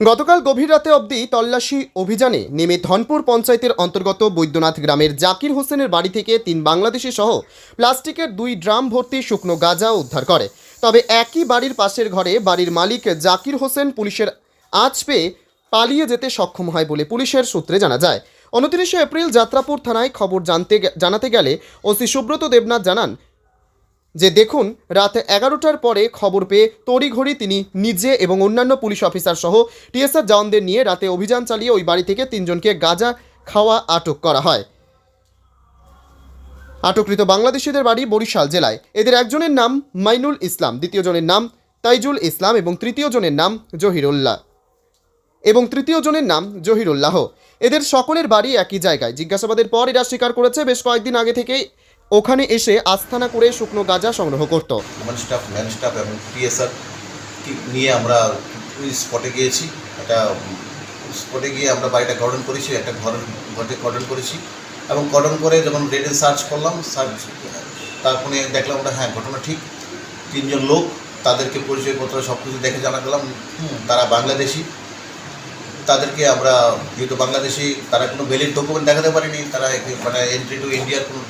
গতকাল গভীর রাতে অবধি তল্লাশি অভিযানে নেমে ধনপুর পঞ্চায়েতের অন্তর্গত বৈদ্যনাথ গ্রামের জাকির হোসেনের বাড়ি থেকে 3 বাংলাদেশি সহ প্লাস্টিকের 2 ড্রাম ভর্তি শুকনো গাঁজা উদ্ধার করে। তবে একই বাড়ির পাশের ঘরে বাড়ির মালিক জাকির হোসেন পুলিশের আঁচ পেয়ে পালিয়ে যেতে সক্ষম হয় বলে পুলিশের সূত্রে জানা যায়। 29 এপ্রিল যাত্রাপুর থানায় খবর জানাতে গেলে ওসি সুব্রত দেবনাথ জানান যে দেখুন, রাত 11টার পরে খবর পেয়ে তড়িঘড়ি তিনি নিজে এবং অন্যান্য পুলিশ অফিসার সহ টিএসআর জওয়ানদের নিয়ে রাতে অভিযান চালিয়ে ওই বাড়ি থেকে 3 জনকে গাঁজা খাওয়া আটক করা হয়। আটককৃত বাংলাদেশিদের বাড়ি বরিশাল জেলায়। এদের একজনের নাম মাইনুল ইসলাম, দ্বিতীয় জনের নাম তাইজুল ইসলাম এবং তৃতীয় জনের নাম জহিরুল্লাহ। এদের সকলের বাড়ি একই জায়গায়। জিজ্ঞাসাবাদের পর এরা স্বীকার করেছে বেশ কয়েকদিন আগে থেকেই ওখানে এসে আস্তানা করে শুকনো গাঁজা সংগ্রহ করত। ম্যান স্টাফ এবং টিএসআর নিয়ে আমরা ওই স্পটে গিয়েছি। স্পটে গিয়ে আমরা বাড়িটা কর্ডন করেছি, একটা ঘরে কর্ডন করেছি এবং কর্ডন করে যখন রেডে সার্চ করলাম, তারপরে দেখলাম ওটা হ্যাঁ ঘটনা ঠিক। 3 জন লোক, তাদেরকে পরিচয়পত্র সব কিছু দেখে জানা গেলাম তারা বাংলাদেশি। তাদেরকে আমরা যেহেতু বাংলাদেশি, তারা কোনো ভ্যালিড ডকুমেন্ট দেখাতে পারেনি, তারা মানে এন্ট্রি টু ইন্ডিয়ার কোনো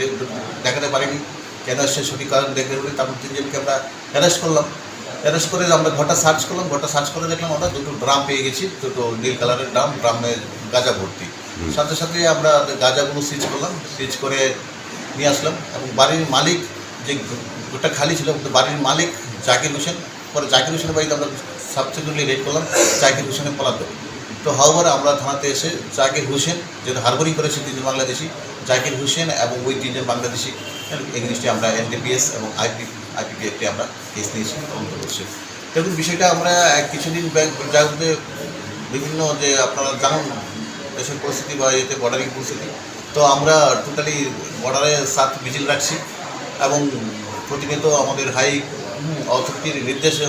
দেখাতে পারেনি। কেন আসছে সঠিক কারণ দেখে বলে তারপর 3 জনকে আমরা অ্যারেস্ট করলাম। অ্যারেস্ট করে আমরা ঘরটা সার্চ করলাম। ঘরটা সার্চ করে দেখলাম আমরা 2টো ড্রাম পেয়ে গেছি, 2টো নীল কালারের ড্রামে গাঁজা ভর্তি। সাথে সাথে আমরা গাঁজাগুলো সিজ করলাম, সিজ করে নিয়ে আসলাম এবং বাড়ির মালিক, যে ঘরটা খালি ছিল, বাড়ির মালিক জাকির হোসেন, পরে জাকির হোসেনের বাড়িতে আমরা সাবসিকুয়েন্টলি রেড করলাম, জাকির হোসেনের পলাতক। তো হাওয়ার আমরা থানাতে এসে জাকির হোসেন, যেটা হারবারিং করেছে 3 জন বাংলাদেশি, জাকির হোসেন এবং ওই 3 জন বাংলাদেশি এগেনস্টে আমরা এনডিপিএস এবং আইপিপি একটি আমরা কেস নিয়েছি, তদন্ত করছি। দেখুন, বিষয়টা আমরা কিছুদিন যাতে বিভিন্ন যে আপনারা জানেন দেশের পরিস্থিতি বা এতে বর্ডারিং পরিস্থিতি, তো আমরা টোটালি বর্ডারে সাথ ভিজিল রাখছি এবং প্রতিনিয়ত আমাদের হাই অথরিটির নির্দেশে